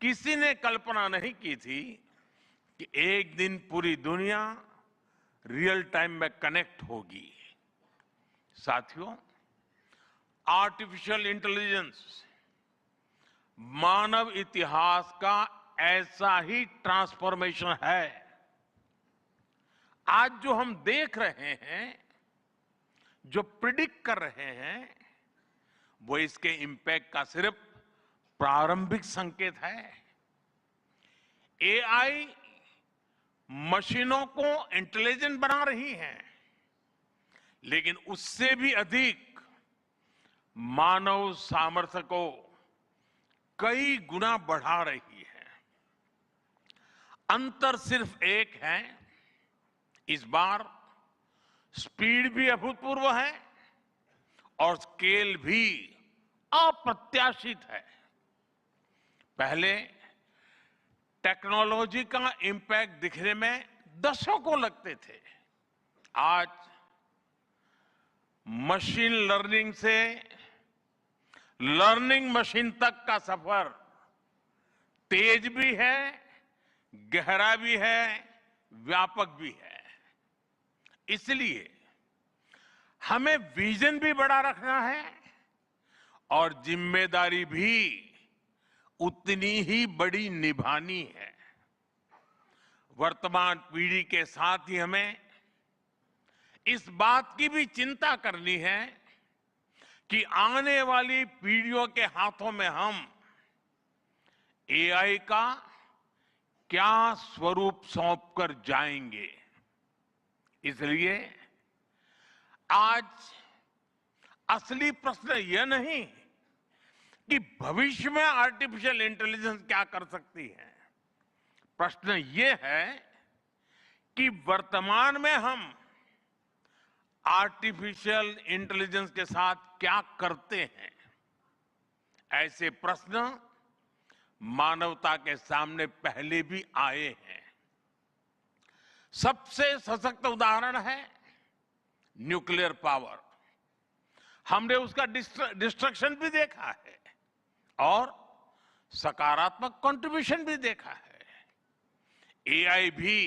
किसी ने कल्पना नहीं की थी कि एक दिन पूरी दुनिया रियल टाइम में कनेक्ट होगी। साथियों, आर्टिफिशियल इंटेलिजेंस मानव इतिहास का ऐसा ही ट्रांसफॉर्मेशन है। आज जो हम देख रहे हैं, जो प्रिडिक्ट कर रहे हैं, वो इसके इंपैक्ट का सिर्फ प्रारंभिक संकेत है। एआई मशीनों को इंटेलिजेंट बना रही है, लेकिन उससे भी अधिक मानव सामर्थ्य को कई गुना बढ़ा रही है। अंतर सिर्फ एक है, इस बार स्पीड भी अभूतपूर्व है और स्केल भी अप्रत्याशित है। पहले टेक्नोलॉजी का इंपैक्ट दिखने में दशकों लगते थे। आज मशीन लर्निंग से लर्निंग मशीन तक का सफर तेज भी है, गहरा भी है, व्यापक भी है। इसलिए हमें विजन भी बड़ा रखना है और जिम्मेदारी भी उतनी ही बड़ी निभानी है। वर्तमान पीढ़ी के साथ ही हमें इस बात की भी चिंता करनी है कि आने वाली पीढ़ियों के हाथों में हम एआई का क्या स्वरूप सौंप कर जाएंगे। इसलिए आज असली प्रश्न यह नहीं कि भविष्य में आर्टिफिशियल इंटेलिजेंस क्या कर सकती है। प्रश्न यह है कि वर्तमान में हम आर्टिफिशियल इंटेलिजेंस के साथ क्या करते हैं। ऐसे प्रश्न मानवता के सामने पहले भी आए हैं। सबसे सशक्त उदाहरण है न्यूक्लियर पावर। हमने उसका डिस्ट्रक्शन भी देखा है और सकारात्मक कंट्रीब्यूशन भी देखा है। एआई भी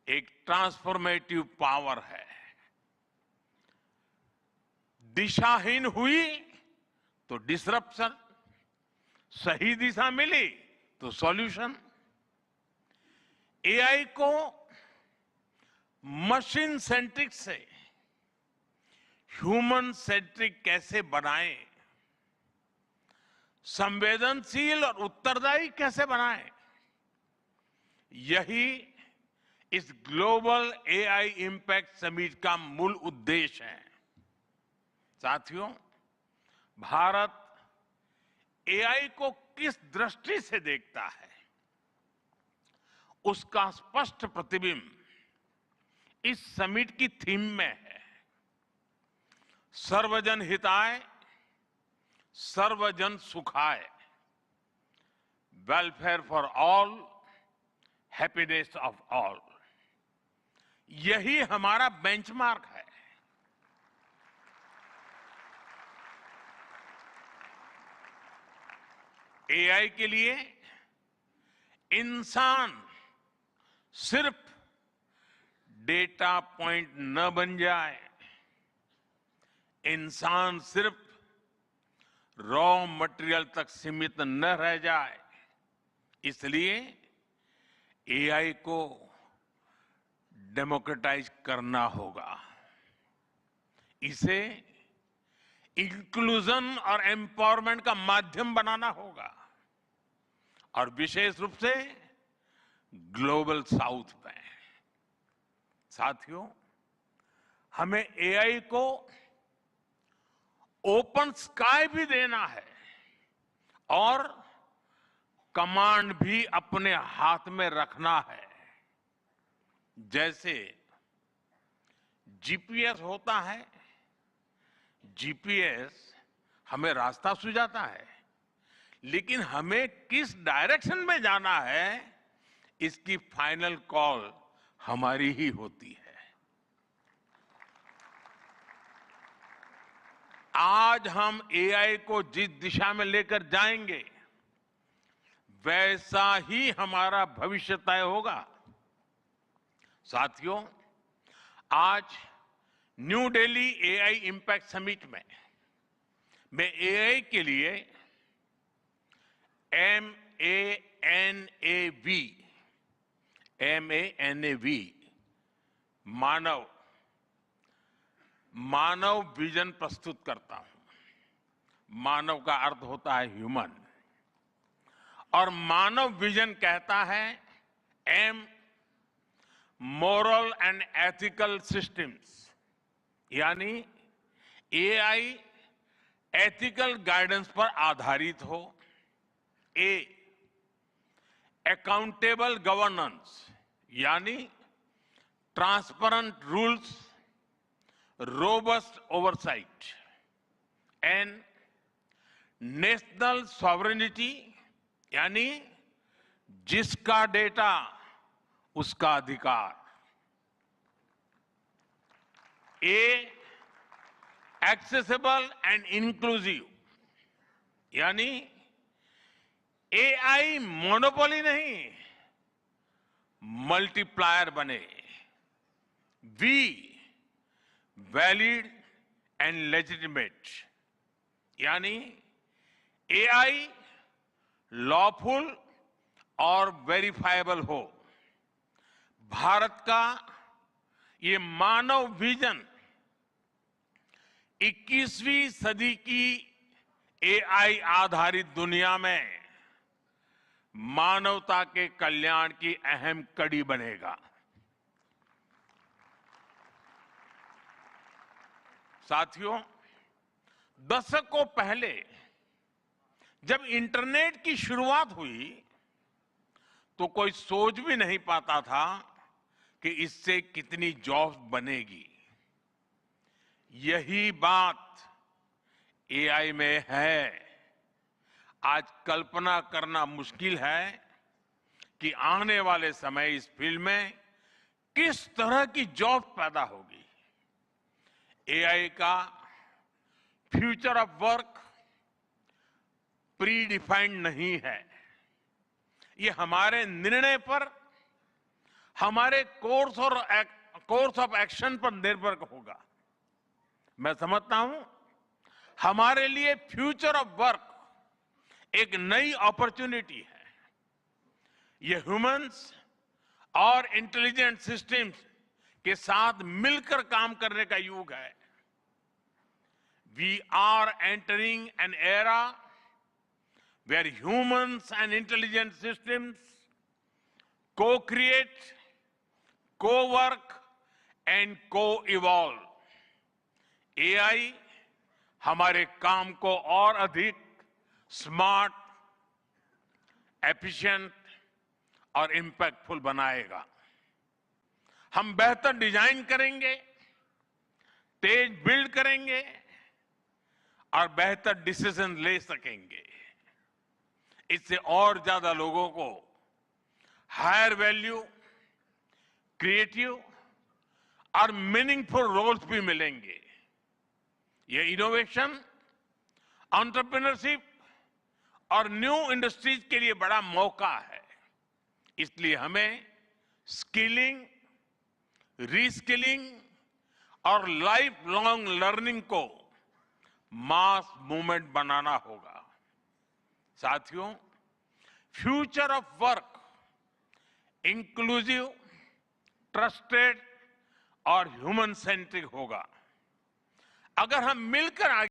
एक ट्रांसफॉर्मेटिव पावर है। दिशाहीन हुई तो डिसरप्शन, सही दिशा मिली तो सॉल्यूशन। एआई को मशीन सेंट्रिक से ह्यूमन सेंट्रिक कैसे बनाएं, संवेदनशील और उत्तरदायी कैसे बनाएं, यही इस ग्लोबल एआई इंपैक्ट समिट का मूल उद्देश्य है। साथियों, भारत एआई को किस दृष्टि से देखता है, उसका स्पष्ट प्रतिबिंब इस समिट की थीम में है। सर्वजन हिताय, सर्वजन सुखाय, welfare for all, happiness of all. यही हमारा बेंचमार्क है। एआई के लिए इंसान सिर्फ डेटा पॉइंट न बन जाए, इंसान सिर्फ रॉ मटेरियल तक सीमित न रह जाए। इसलिए एआई को डेमोक्रेटाइज करना होगा, इसे इंक्लूजन और एम्पावरमेंट का माध्यम बनाना होगा और विशेष रूप से ग्लोबल साउथ में। साथियों, हमें एआई को ओपन स्काई भी देना है और कमांड भी अपने हाथ में रखना है। जैसे जीपीएस होता है, जीपीएस हमें रास्ता सुझाता है, लेकिन हमें किस डायरेक्शन में जाना है, इसकी फाइनल कॉल हमारी ही होती है। आज हम एआई को जिस दिशा में लेकर जाएंगे, वैसा ही हमारा भविष्य तय होगा। साथियों, आज new Delhi AI impact summit में मैं एआई के लिए MANAV मानव विजन प्रस्तुत करता हूं। मानव का अर्थ होता है ह्यूमन, और मानव विजन कहता है M moral and ethical systems, यानी एआई एथिकल गाइडेंस पर आधारित हो। A अकाउंटेबल गवर्नेंस, यानी transparent rules, robust oversight. N national sovereignty, यानी जिसका डेटा उसका अधिकार। A एक्सेसिबल एंड इंक्लूसिव, यानी एआई मोनोपोली नहीं, मल्टीप्लायर बने। V वैलिड एंड लेजिटिमेट, यानी एआई लॉफुल और वेरीफाइबल हो। भारत का ये मानव विजन 21वीं सदी की एआई आधारित दुनिया में मानवता के कल्याण की अहम कड़ी बनेगा। साथियों, दशकों पहले जब इंटरनेट की शुरुआत हुई तो कोई सोच भी नहीं पाता था कि इससे कितनी जॉब्स बनेगी। यही बात एआई में है। आज कल्पना करना मुश्किल है कि आने वाले समय इस फील्ड में किस तरह की जॉब पैदा होगी। एआई का future of work pre defined नहीं है। ये हमारे निर्णय पर, हमारे कोर्स ऑफ एक्शन पर निर्भर होगा। मैं समझता हूं हमारे लिए फ्यूचर ऑफ वर्क एक नई अपॉर्चुनिटी है। ये ह्यूमंस और इंटेलिजेंट सिस्टम्स के साथ मिलकर काम करने का युग है। We are entering an era where humans and intelligent systems co-create, co-work and co-evolve. AI हमारे काम को और अधिक स्मार्ट, एफिशिएंट और इंपैक्टफुल बनाएगा। हम बेहतर डिजाइन करेंगे, तेज बिल्ड करेंगे और बेहतर डिसीजन ले सकेंगे। इससे और ज्यादा लोगों को हायर वैल्यू, क्रिएटिव और मीनिंगफुल रोल्स भी मिलेंगे। ये इनोवेशन, एंटरप्रेन्योरशिप और न्यू इंडस्ट्रीज के लिए बड़ा मौका है। इसलिए हमें स्किलिंग, रीस्किलिंग और लाइफ लॉन्ग लर्निंग को मास मूवमेंट बनाना होगा। साथियों, future of work inclusive, trusted और ह्यूमन सेंट्रिक होगा। अगर हम मिलकर आगे